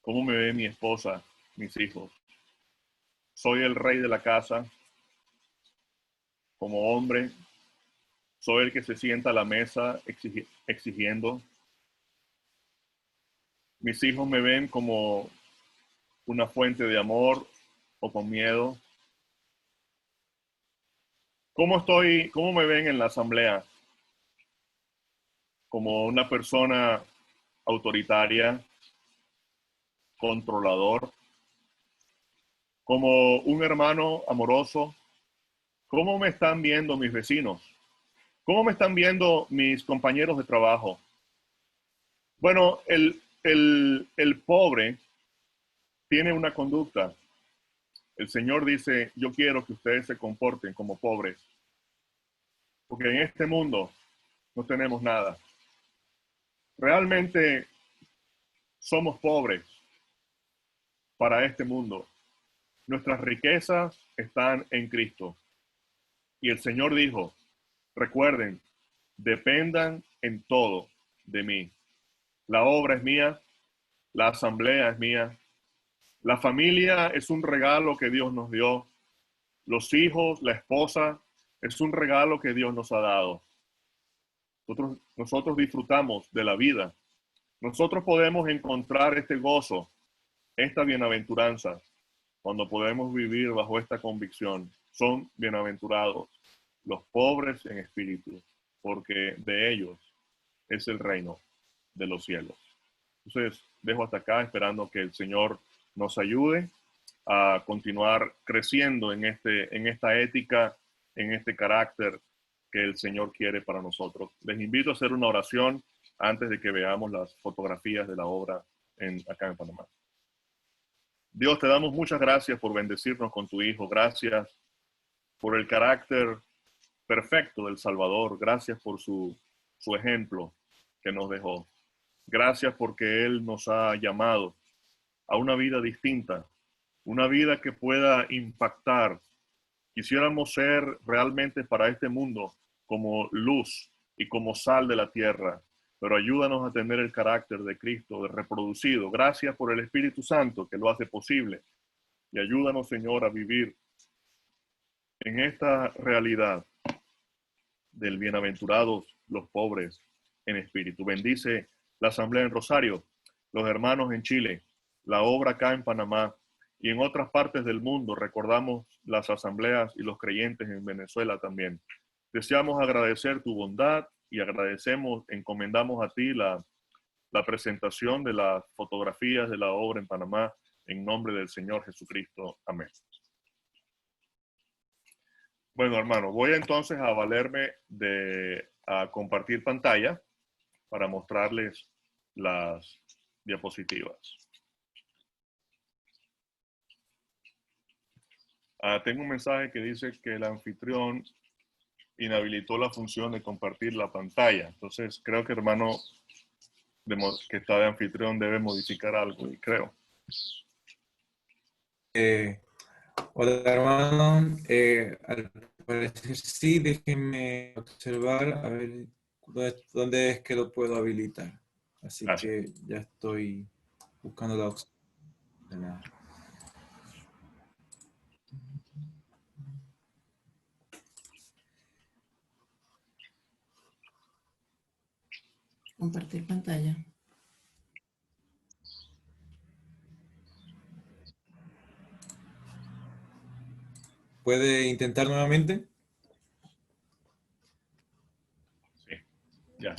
¿Cómo me ve mi esposa, mis hijos? ¿Soy el rey de la casa como hombre? ¿Soy el que se sienta a la mesa exigiendo? ¿Mis hijos me ven como una fuente de amor o con miedo? ¿Cómo me ven en la asamblea? ¿Como una persona autoritaria, controlador? ¿Como un hermano amoroso? ¿Cómo me están viendo mis vecinos? ¿Cómo me están viendo mis compañeros de trabajo? Bueno, el pobre tiene una conducta. El Señor dice, yo quiero que ustedes se comporten como pobres, porque en este mundo no tenemos nada. Realmente somos pobres para este mundo. Nuestras riquezas están en Cristo. Y el Señor dijo, recuerden, dependan en todo de mí. La obra es mía, la asamblea es mía, la familia es un regalo que Dios nos dio, los hijos, la esposa, es un regalo que Dios nos ha dado. Nosotros disfrutamos de la vida. Nosotros podemos encontrar este gozo, esta bienaventuranza, cuando podemos vivir bajo esta convicción. Son bienaventurados los pobres en espíritu, porque de ellos es el reino de los cielos. Entonces, dejo hasta acá esperando que el Señor nos ayude a continuar creciendo en esta ética, en este carácter que el Señor quiere para nosotros. Les invito a hacer una oración antes de que veamos las fotografías de la obra acá en Panamá. Dios, te damos muchas gracias por bendecirnos con tu Hijo. Gracias por el carácter perfecto del Salvador. Gracias por su ejemplo que nos dejó. Gracias porque Él nos ha llamado a una vida distinta, una vida que pueda impactar. Quisiéramos ser realmente para este mundo como luz y como sal de la tierra, pero ayúdanos a tener el carácter de Cristo reproducido. Gracias por el Espíritu Santo que lo hace posible. Y ayúdanos, Señor, a vivir en esta realidad del bienaventurados los pobres en espíritu. Bendice la asamblea en Rosario, los hermanos en Chile, la obra acá en Panamá y en otras partes del mundo. Recordamos las asambleas y los creyentes en Venezuela también. Deseamos agradecer tu bondad y encomendamos a ti la presentación de las fotografías de la obra en Panamá en nombre del Señor Jesucristo. Amén. Bueno, hermano, voy entonces a valerme a compartir pantalla para mostrarles las diapositivas. Tengo un mensaje que dice que el anfitrión inhabilitó la función de compartir la pantalla. Entonces, creo que hermano que está de anfitrión debe modificar algo, y creo. Hola hermano, al parecer sí, déjenme observar a ver dónde es que lo puedo habilitar. Así Gracias. que ya estoy buscando la opción. Compartir pantalla. ¿Puede intentar nuevamente? Sí, ya.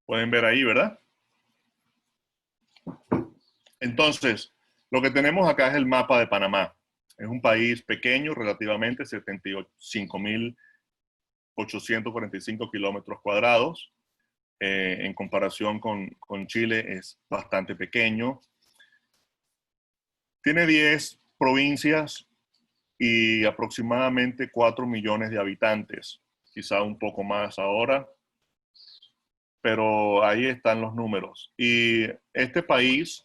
Pueden ver ahí, ¿verdad? Entonces, lo que tenemos acá es el mapa de Panamá. Es un país pequeño, relativamente 75.845 kilómetros cuadrados. En comparación con Chile es bastante pequeño. Tiene 10 provincias y aproximadamente 4 millones de habitantes, quizá un poco más ahora, pero ahí están los números. Y este país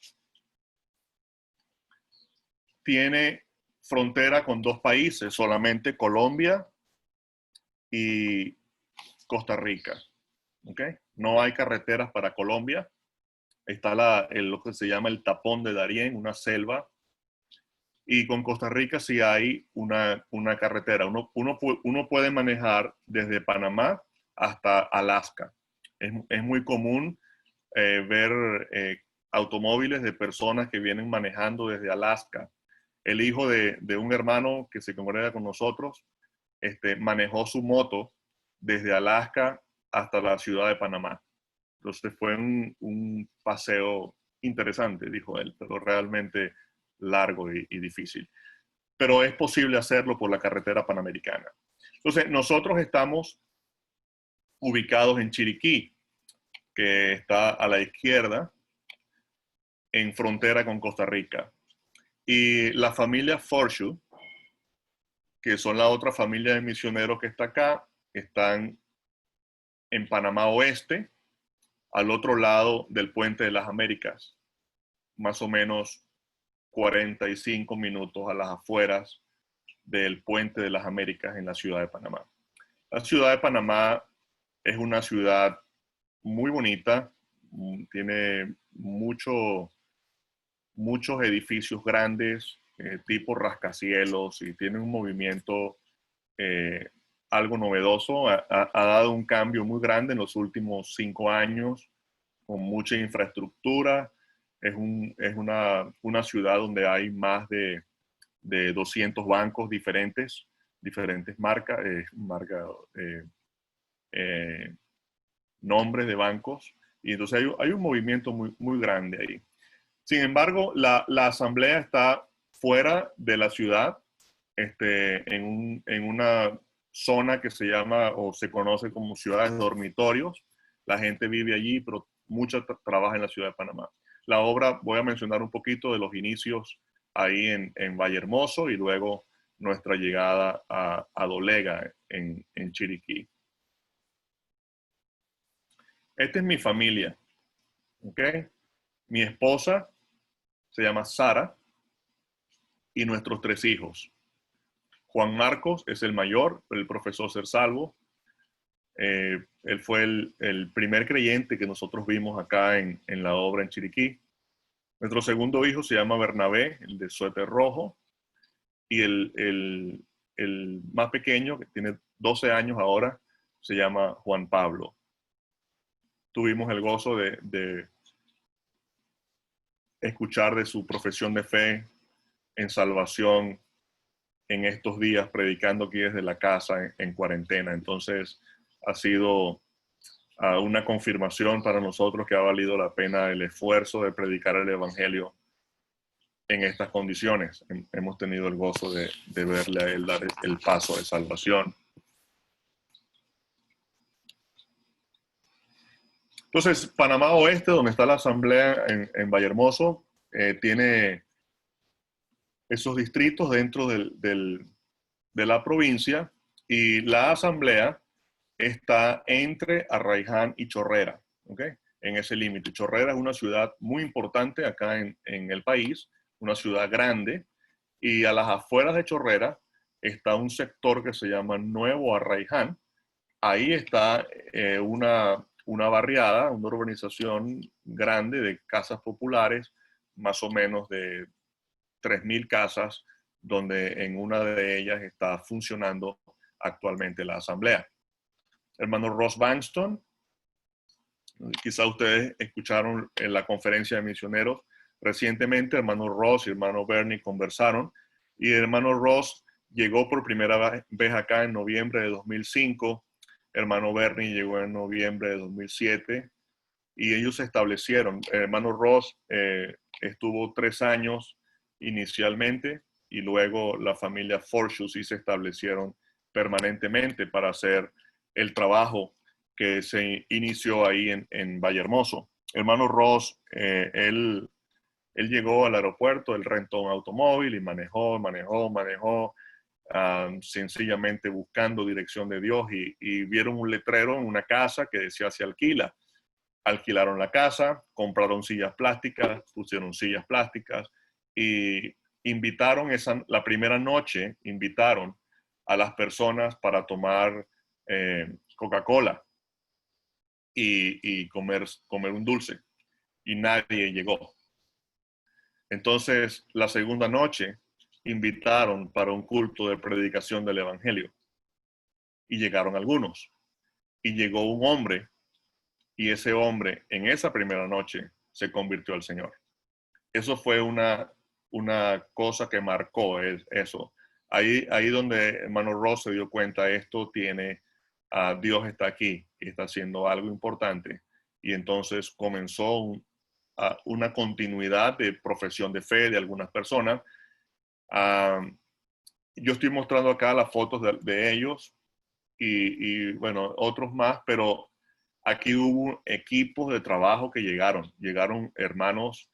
tiene frontera con dos países, solamente Colombia y Costa Rica. ¿Okay? No hay carreteras para Colombia. Está lo que se llama el tapón de Darién, una selva. Y con Costa Rica sí hay una carretera. Uno puede manejar desde Panamá hasta Alaska. Es muy común ver automóviles de personas que vienen manejando desde Alaska. El hijo de un hermano que se congrega con nosotros manejó su moto desde Alaska hasta la ciudad de Panamá. Entonces fue un paseo interesante, dijo él, pero realmente largo y difícil. Pero es posible hacerlo por la carretera panamericana. Entonces, nosotros estamos ubicados en Chiriquí, que está a la izquierda, en frontera con Costa Rica. Y la familia Forshu, que son la otra familia de misioneros que está acá, están en Panamá Oeste, al otro lado del Puente de las Américas, más o menos 45 minutos a las afueras del Puente de las Américas en la ciudad de Panamá. La ciudad de Panamá es una ciudad muy bonita, tiene muchos edificios grandes, tipo rascacielos, y tiene un movimiento algo novedoso. Ha dado un cambio muy grande en los últimos 5 años, con mucha infraestructura. Es una ciudad donde hay más de 200 bancos diferentes marcas, nombres de bancos. Y entonces hay un movimiento muy grande ahí. Sin embargo, la asamblea está fuera de la ciudad, en una zona que se llama o se conoce como ciudades dormitorios. La gente vive allí, pero mucha trabaja en la ciudad de Panamá. La obra, voy a mencionar un poquito de los inicios ahí en Vallehermoso y luego nuestra llegada a Dolega en Chiriquí. Esta es mi familia, ¿ok? Mi esposa se llama Sara y nuestros 3 hijos. Juan Marcos es el mayor, el profesor Sersalvo. Él fue el primer creyente que nosotros vimos acá en la obra en Chiriquí. Nuestro segundo hijo se llama Bernabé, el de suéter rojo. Y el más pequeño, que tiene 12 años ahora, se llama Juan Pablo. Tuvimos el gozo de escuchar de su profesión de fe en salvación en estos días, predicando aquí desde la casa en cuarentena. Entonces ha sido una confirmación para nosotros que ha valido la pena el esfuerzo de predicar el evangelio en estas condiciones. Hemos tenido el gozo de verle a él dar el paso de salvación. Entonces, Panamá Oeste, donde está la asamblea en Vallehermoso, tiene esos distritos dentro de la provincia, y la asamblea está entre Arraiján y Chorrera, ¿ok? En ese límite. Chorrera es una ciudad muy importante acá en el país, una ciudad grande, y a las afueras de Chorrera está un sector que se llama Nuevo Arraiján. Ahí está una barriada, una urbanización grande de casas populares, más o menos de 3.000 casas, donde en una de ellas está funcionando actualmente la asamblea. Hermano Ross Bankston, quizá ustedes escucharon en la conferencia de misioneros recientemente. Hermano Ross y hermano Bernie conversaron, y el hermano Ross llegó por primera vez acá en noviembre de 2005. Hermano Bernie llegó en noviembre de 2007 y ellos se establecieron. El hermano Ross estuvo 3 años inicialmente, y luego la familia Forshu sí se establecieron permanentemente para hacer el trabajo que se inició ahí en Vallehermoso. Hermano Ross, él llegó al aeropuerto, él rentó un automóvil y manejó, sencillamente buscando dirección de Dios y vieron un letrero en una casa que decía se alquila. Alquilaron la casa, compraron sillas plásticas, pusieron sillas plásticas y invitaron la primera noche, invitaron a las personas para tomar Coca-Cola y comer un dulce. Y nadie llegó. Entonces, la segunda noche, invitaron para un culto de predicación del Evangelio. Y llegaron algunos. Y llegó un hombre, y ese hombre, en esa primera noche, se convirtió al Señor. Eso fue una cosa que marcó eso. Ahí donde hermano Ross se dio cuenta, esto tiene, Dios está aquí y está haciendo algo importante. Y entonces comenzó una continuidad de profesión de fe de algunas personas. Yo estoy mostrando acá las fotos de ellos y, bueno, otros más, pero aquí hubo equipos de trabajo que llegaron hermanos,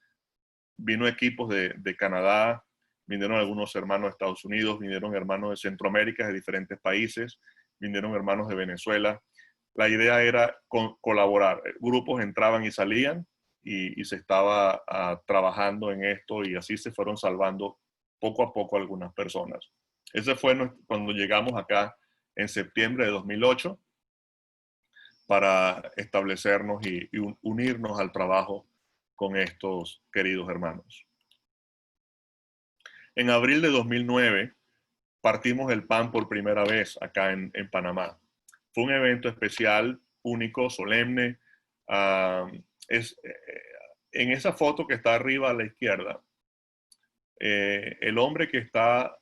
vino equipos de Canadá, vinieron algunos hermanos de Estados Unidos, vinieron hermanos de Centroamérica, de diferentes países, vinieron hermanos de Venezuela. La idea era colaborar. Grupos entraban y salían y se estaba trabajando en esto y así se fueron salvando poco a poco algunas personas. Ese fue cuando llegamos acá en septiembre de 2008 para establecernos y unirnos al trabajo con estos queridos hermanos. En abril de 2009 partimos el pan por primera vez acá en Panamá. Fue un evento especial, único, solemne. En esa foto que está arriba a la izquierda, el hombre que está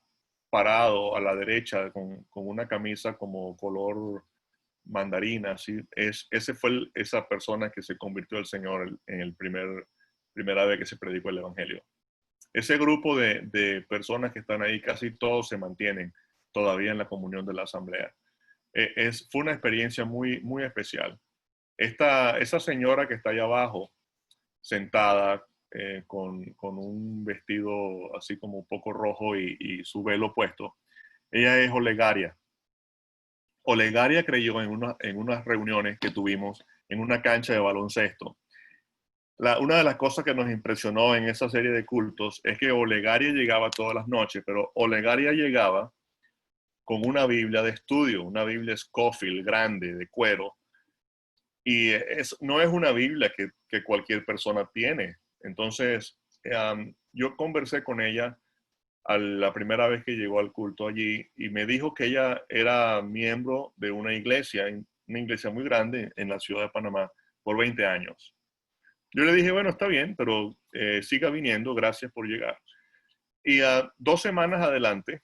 parado a la derecha con una camisa como color mandarina, ¿sí? Esa fue esa persona que se convirtió al Señor en el primera vez que se predicó el Evangelio. Ese grupo de personas que están ahí, casi todos se mantienen todavía en la comunión de la asamblea. Fue una experiencia muy, muy especial. Esa señora que está ahí abajo, sentada con un vestido así como un poco rojo y su velo puesto, ella es Olegaria. Olegaria creyó en unas reuniones que tuvimos en una cancha de baloncesto. Una de las cosas que nos impresionó en esa serie de cultos es que Olegaria llegaba todas las noches, pero Olegaria llegaba con una Biblia de estudio, una Biblia Scofield grande, de cuero, y no es una Biblia que cualquier persona tiene. Entonces, yo conversé con ella la primera vez que llegó al culto allí y me dijo que ella era miembro de una iglesia muy grande en la ciudad de Panamá por 20 años. Yo le dije, bueno, está bien, pero siga viniendo, gracias por llegar. Y 2 semanas adelante,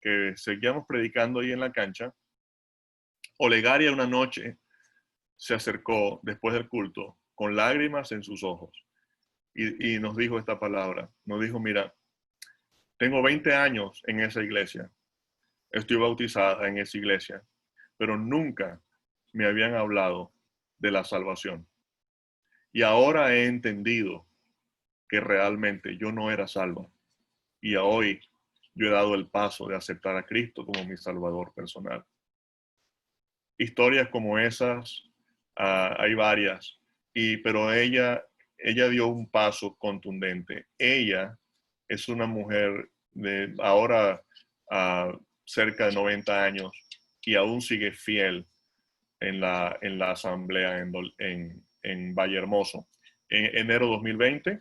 que seguíamos predicando ahí en la cancha, Olegaria una noche se acercó después del culto con lágrimas en sus ojos y nos dijo esta palabra. Nos dijo, mira, tengo 20 años en esa iglesia, estoy bautizada en esa iglesia, pero nunca me habían hablado de la salvación. Y ahora he entendido que realmente yo no era salva. Y hoy yo he dado el paso de aceptar a Cristo como mi Salvador personal. Historias como esas, hay varias, pero ella dio un paso contundente. Ella es una mujer de ahora cerca de 90 años y aún sigue fiel en la asamblea en Vallehermoso. En enero 2020,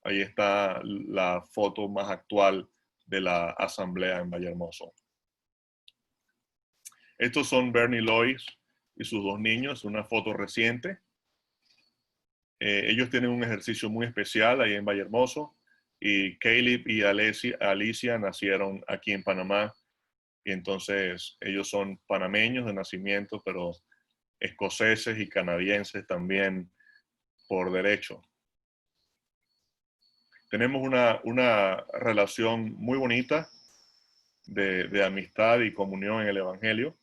ahí está la foto más actual de la asamblea en Vallehermoso. Estos son Bernie Lois y sus 2 niños, una foto reciente. Ellos tienen un ejercicio muy especial ahí en Vallehermoso y Caleb y Alicia nacieron aquí en Panamá y entonces ellos son panameños de nacimiento, pero escoceses y canadienses también por derecho. Tenemos una relación muy bonita de amistad y comunión en el Evangelio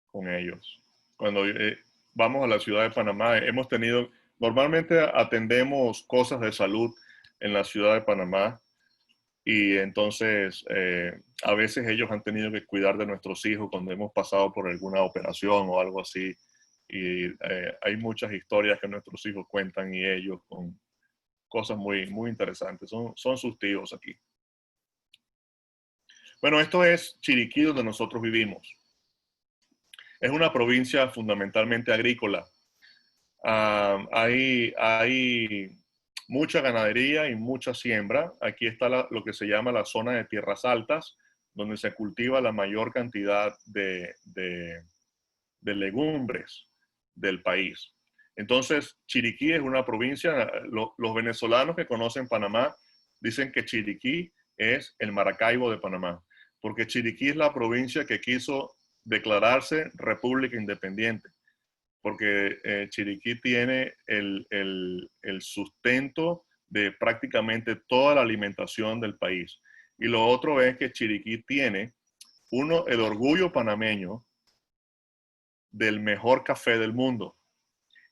con ellos. Cuando vamos a la ciudad de Panamá, normalmente atendemos cosas de salud en la ciudad de Panamá Y entonces a veces ellos han tenido que cuidar de nuestros hijos cuando hemos pasado por alguna operación o algo así. Y hay muchas historias que nuestros hijos cuentan y ellos con cosas muy, muy interesantes. Son sus tíos aquí. Bueno, esto es Chiriquí, donde nosotros vivimos. Es una provincia fundamentalmente agrícola. Hay mucha ganadería y mucha siembra. Aquí está lo que se llama la zona de tierras altas, donde se cultiva la mayor cantidad de legumbres del país. Entonces, Chiriquí es una provincia, los venezolanos que conocen Panamá dicen que Chiriquí es el Maracaibo de Panamá, porque Chiriquí es la provincia que quiso declararse república independiente, porque Chiriquí tiene el sustento de prácticamente toda la alimentación del país. Y lo otro es que Chiriquí tiene, uno, el orgullo panameño del mejor café del mundo.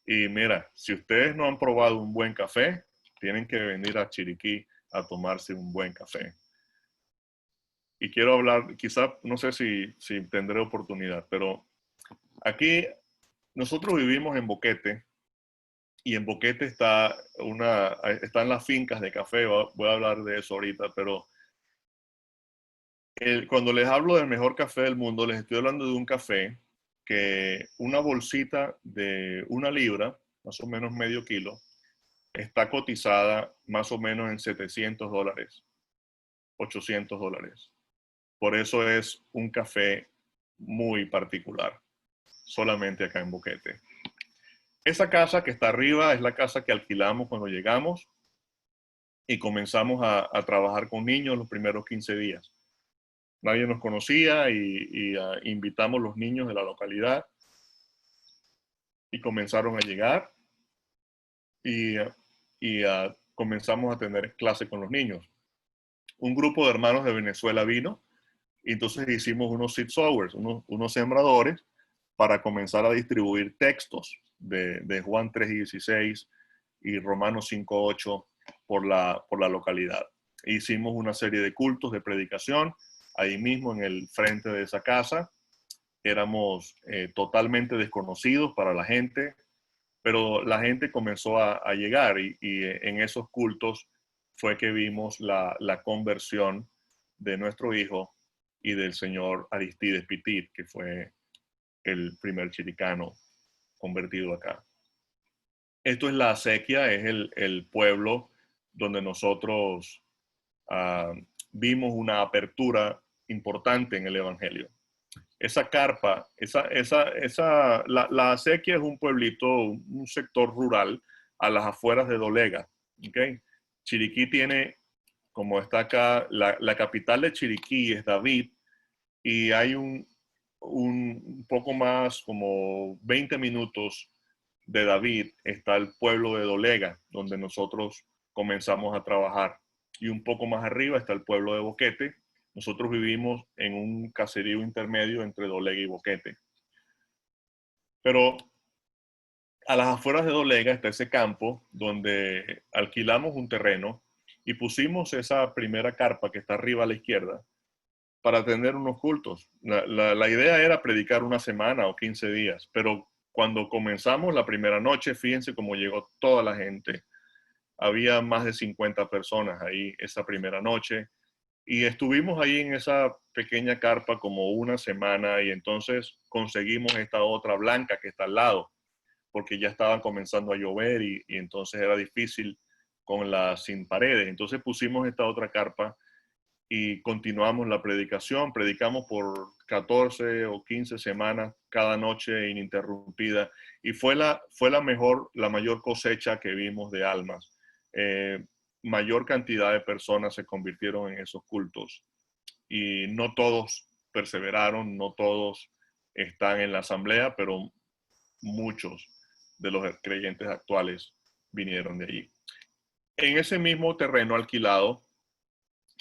Y mira, si ustedes no han probado un buen café, tienen que venir a Chiriquí a tomarse un buen café. Y quiero hablar, quizá, no sé si tendré oportunidad, pero aquí nosotros vivimos en Boquete y en Boquete están las fincas de café. Voy a hablar de eso ahorita, pero cuando les hablo del mejor café del mundo, les estoy hablando de un café que una bolsita de 1 libra, más o menos medio kilo, está cotizada más o menos en $700, $800. Por eso es un café muy particular, solamente acá en Boquete. Esa casa que está arriba es la casa que alquilamos cuando llegamos y comenzamos a trabajar con niños los primeros 15 días. Nadie nos conocía y invitamos los niños de la localidad y comenzaron a llegar y, comenzamos a tener clase con los niños. Un grupo de hermanos de Venezuela vino y entonces hicimos unos seed sowers, unos sembradores para comenzar a distribuir textos de Juan 3:16 y Romanos 5:8 por la localidad. Hicimos una serie de cultos de predicación ahí mismo en el frente de esa casa. Éramos totalmente desconocidos para la gente, pero la gente comenzó a llegar y en esos cultos fue que vimos la conversión de nuestro hijo y del señor Aristides Pitit, que fue el primer chiricano convertido acá. Esto es La Acequia, es el pueblo donde nosotros vimos una apertura importante en el Evangelio. Esa carpa, la Acequia es un pueblito, un sector rural a las afueras de Dolega. ¿Okay? Chiriquí tiene, como está acá, la capital de Chiriquí es David, y hay un poco más, como 20 minutos de David, está el pueblo de Dolega, donde nosotros comenzamos a trabajar. Y un poco más arriba está el pueblo de Boquete. Nosotros vivimos en un caserío intermedio entre Dolega y Boquete. Pero a las afueras de Dolega está ese campo donde alquilamos un terreno y pusimos esa primera carpa que está arriba a la izquierda para tener unos cultos. La idea era predicar una semana o 15 días, pero cuando comenzamos la primera noche, fíjense cómo llegó toda la gente. Había más de 50 personas ahí esa primera noche y estuvimos ahí en esa pequeña carpa como una semana y entonces conseguimos esta otra blanca que está al lado, porque ya estaban comenzando a llover y entonces era difícil con la sin paredes. Entonces pusimos esta otra carpa y continuamos la predicación. Predicamos por 14 o 15 semanas cada noche ininterrumpida y fue la mayor cosecha que vimos de almas. Mayor cantidad de personas se convirtieron en esos cultos y no todos perseveraron, no todos están en la asamblea, pero muchos de los creyentes actuales vinieron de allí. En ese mismo terreno alquilado,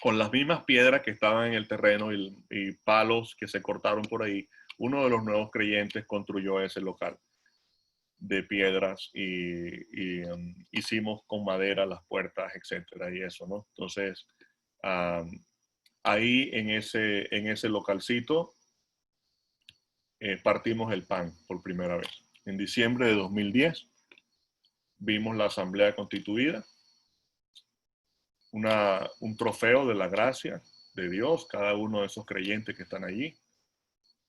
con las mismas piedras que estaban en el terreno y palos que se cortaron por ahí, uno de los nuevos creyentes construyó ese local de piedras y hicimos con madera las puertas, etcétera, y eso, ¿no? Entonces, ahí en ese localcito partimos el pan por primera vez. En diciembre de 2010 vimos la asamblea constituida, un trofeo de la gracia de Dios, cada uno de esos creyentes que están allí,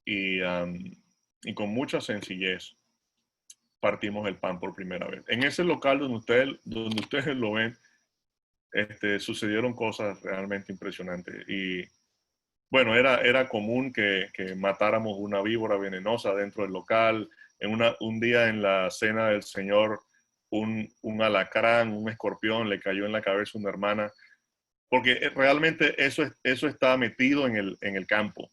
y con mucha sencillez partimos el pan por primera vez. En ese local donde ustedes lo ven, sucedieron cosas realmente impresionantes. Y bueno, era común que matáramos una víbora venenosa dentro del local. Un día en la cena del Señor, un alacrán, un escorpión le cayó en la cabeza a una hermana, porque realmente eso estaba metido en el campo.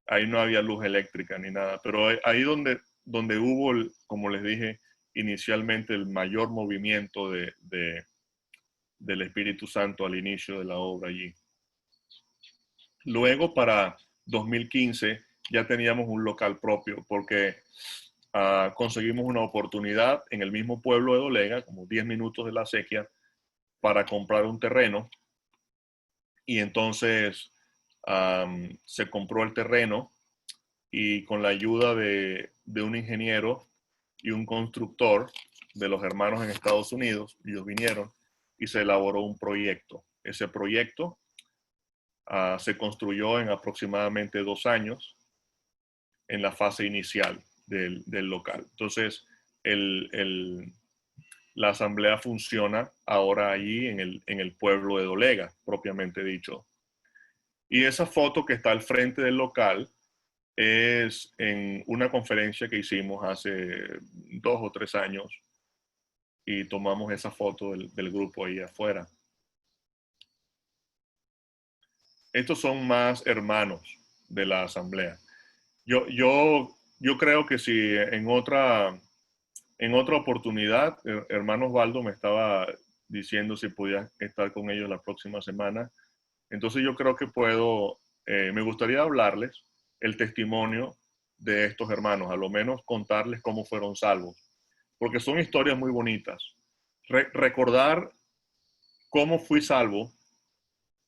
Ahí no había luz eléctrica ni nada, pero ahí donde hubo, como les dije inicialmente, el mayor movimiento del Espíritu Santo al inicio de la obra allí. Luego, para 2015, ya teníamos un local propio, porque conseguimos una oportunidad en el mismo pueblo de Dolega, como 10 minutos de la acequia, para comprar un terreno. Y entonces se compró el terreno, y con la ayuda de un ingeniero y un constructor de los hermanos en Estados Unidos, ellos vinieron y se elaboró un proyecto. Ese proyecto se construyó en aproximadamente 2 años en la fase inicial del local. Entonces, la asamblea funciona ahora allí en el pueblo de Dolega, propiamente dicho. Y esa foto que está al frente del local es en una conferencia que hicimos hace 2 o 3 años, y tomamos esa foto del grupo ahí afuera. Estos son más hermanos de la asamblea. Yo creo que si en otra oportunidad, hermano Osvaldo me estaba diciendo si podía estar con ellos la próxima semana. Entonces yo creo que me gustaría hablarles el testimonio de estos hermanos, a lo menos contarles cómo fueron salvos, porque son historias muy bonitas. Recordar cómo fui salvo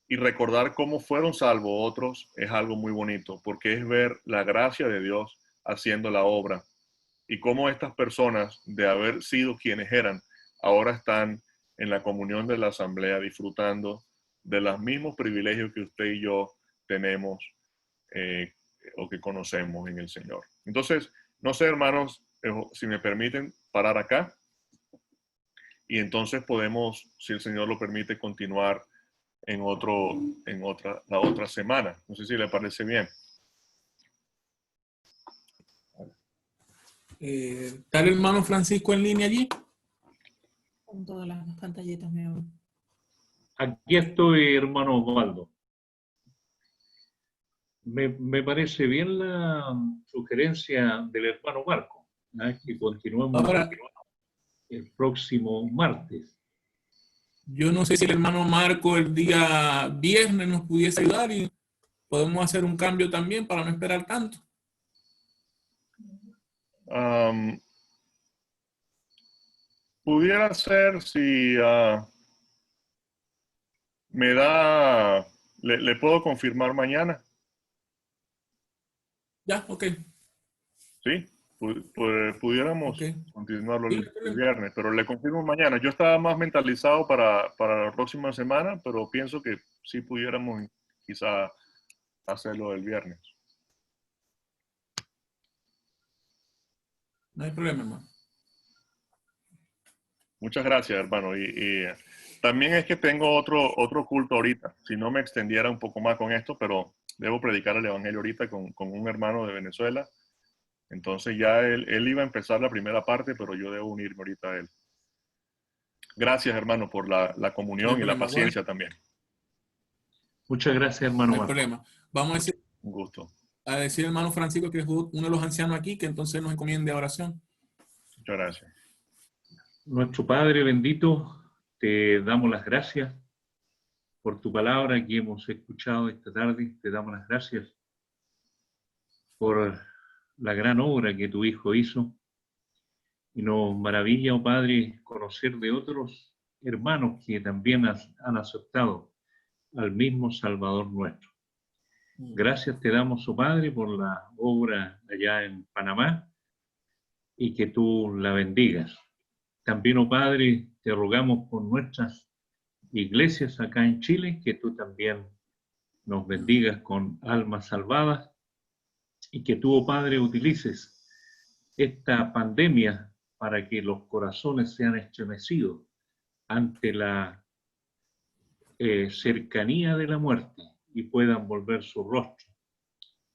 y recordar cómo fueron salvos otros es algo muy bonito, porque es ver la gracia de Dios haciendo la obra, y cómo estas personas, de haber sido quienes eran, ahora están en la comunión de la asamblea disfrutando de los mismos privilegios que usted y yo tenemos o que conocemos en el Señor. Entonces, no sé, hermanos, si me permiten parar acá, y entonces podemos, si el Señor lo permite, continuar la otra semana. No sé si le parece bien. ¿Está el hermano Francisco en línea allí? Con todas las pantallitas, mi amor. Aquí estoy, hermano Osvaldo. Me parece bien la sugerencia del hermano Marco, que continuemos Ahora, el próximo martes. yo no sé si el hermano Marco el día viernes nos pudiese ayudar y podemos hacer un cambio también para no esperar tanto. Pudiera ser si me da, le puedo confirmar mañana, Ya, ok. ¿sí? Pudiéramos Okay. continuarlo Sí, el viernes, pero le confirmo mañana. Yo estaba más mentalizado para la próxima semana, pero pienso que sí pudiéramos quizá hacerlo el viernes. No hay problema, hermano. Muchas gracias, hermano. Y también es que tengo otro culto ahorita. Si no me extendiera un poco más con esto, pero debo predicar el evangelio ahorita con un hermano de Venezuela. Entonces ya él iba a empezar la primera parte, pero yo debo unirme ahorita a él. Gracias, hermano, por la No comunión hay y la problema. paciencia Bueno, también. Muchas gracias, hermano no hay Marco. problema. Vamos Un gusto. a decir hermano Francisco, que es uno de los ancianos aquí, que entonces nos encomiende a oración. Muchas gracias. Nuestro Padre bendito, te damos las gracias por tu palabra que hemos escuchado esta tarde. Te damos las gracias por la gran obra que tu Hijo hizo. Y nos maravilla, oh Padre, conocer de otros hermanos que también han aceptado al mismo Salvador nuestro. Gracias te damos, oh Padre, por la obra allá en Panamá y que tú la bendigas. También, oh Padre, te rogamos por nuestras iglesias acá en Chile, que tú también nos bendigas con almas salvadas y que tú, oh Padre, utilices esta pandemia para que los corazones sean estremecidos ante la cercanía de la muerte y puedan volver su rostro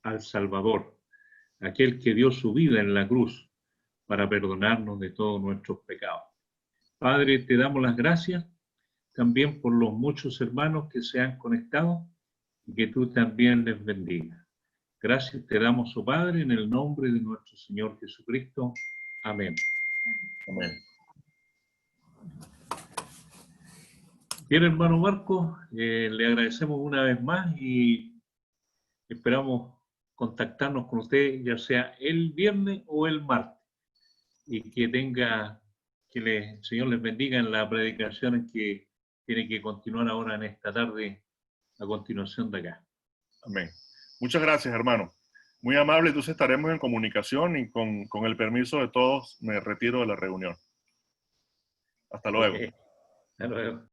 al Salvador, aquel que dio su vida en la cruz para perdonarnos de todos nuestros pecados. Padre, te damos las gracias también por los muchos hermanos que se han conectado y que tú también les bendigas. Gracias te damos, oh Padre, en el nombre de nuestro Señor Jesucristo. Amén. Amén. Bien, hermano Marco, le agradecemos una vez más y esperamos contactarnos con usted, ya sea el viernes o el martes, y que el Señor les bendiga en la predicación que tiene que continuar ahora en esta tarde, a continuación de acá. Amén. Muchas gracias, hermano. Muy amable, entonces estaremos en comunicación y con el permiso de todos me retiro de la reunión. Hasta luego. Hasta luego.